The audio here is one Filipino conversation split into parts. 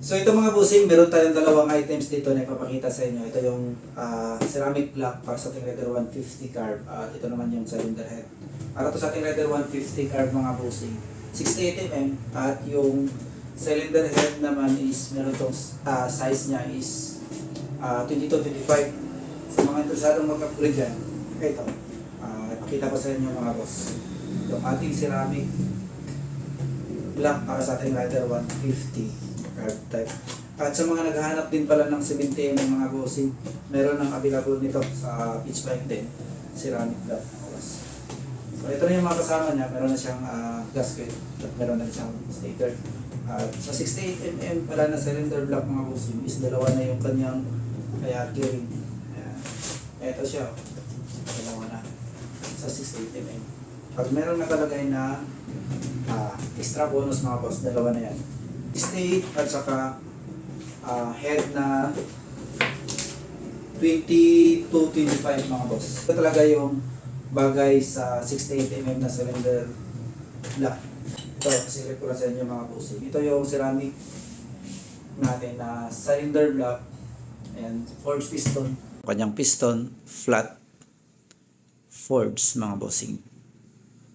So ito mga bossing, meron tayong dalawang items dito na ipapakita sa inyo. Ito yung ceramic block para sa ating Raider 150 carb. At ito naman yung cylinder head. Para to sa ating Raider 150 carb mga bossing. 68mm at yung cylinder head naman is meron tong size niya is 22-25. Sa mga interesadong mag-upgrade dyan, ito. Ipakita ko sa inyo mga boss. Yung ating ceramic block para sa ating Raider 150 carb type. At sa mga naghahanap din pala ng 70mm mga bossing, meron ng available nito sa pitch bike din, ceramic block. So ito na yung mga kasama niya, meron na siyang gasket at meron na siyang sticker. At sa 68mm pala na cylinder block mga bossing is dalawa na yung kanyang gearing. Ayan. Ito siya, dalawa na sa 68mm. Pag meron nakalagay na extra bonus mga boss, dalawa na yan. State at saka head na 20-25 mga boss. Ito talaga yung bagay sa 68mm na cylinder block. Ito, silip ko lang sa inyo mga bossing. Ito yung ceramic natin na cylinder block and forged piston. Kanyang piston, flat forged mga bossing.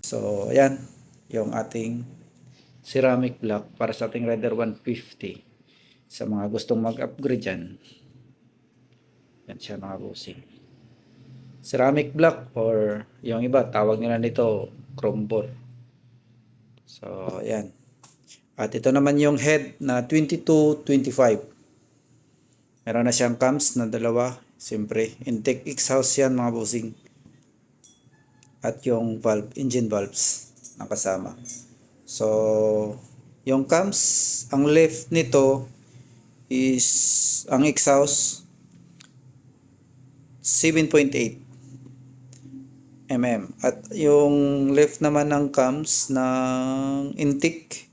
So, ayan yung ating ceramic block para sa ating Raider 150. Sa mga gustong mag-upgrade dyan, yan siya mga bossing. Ceramic block or yung iba tawag nila nito chrome bore. So yan. At ito naman yung head na 22-25. Meron na siyang cams na dalawa. Siyempre intake exhaust yan mga bossing. At yung valve, engine valves nakasama. So yung cams, ang left nito is ang exhaust 7.8 mm at yung left naman ng cams ng intake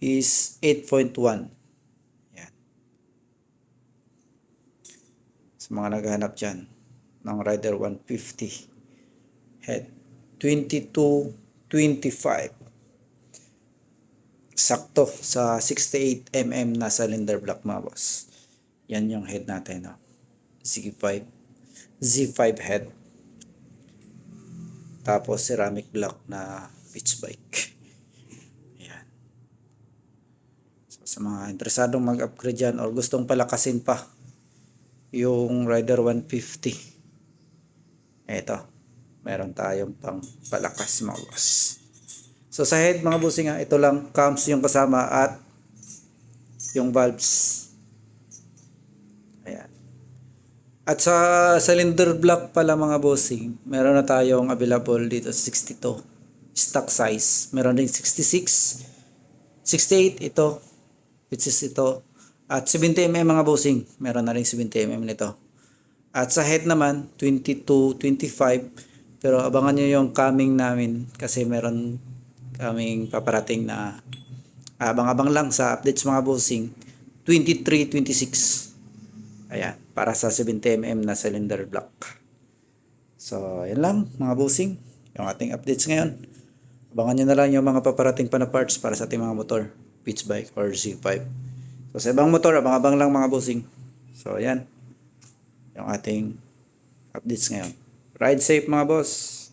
is 8.1. Yan. Sa mga naghahanap dyan ng Raider 150 head 22-25 sakto sa 68mm na cylinder block mga boss. Yan yung head natin, no? Z5 head. Tapos ceramic block na pitch bike. Yan. So, sa mga interesadong mag-upgrade dyan or gustong palakasin pa yung Raider 150, eto, meron tayong pang palakas mga boss. So sa head mga bossing ito lang, cams yung kasama at yung valves. Ayan. At sa cylinder block pala mga bossing, meron na tayong available dito sa 62 stock size. Meron din 66, 68 ito, which is ito. At 70mm mga bossing, meron na rin 70mm nito. At sa head naman 22-25, pero abangan nyo yung coming namin kasi meron kaming paparating na abang-abang lang sa updates mga bossing 23-26. Ayan, para sa 70mm na cylinder block. So yan lang mga bossing yung ating updates ngayon. Abangan nyo na lang yung mga paparating pa na parts para sa ating mga motor, pitch bike or Z5. So sa ibang motor, abang-abang lang mga bossing. So yan yung ating updates ngayon. Ride safe mga boss.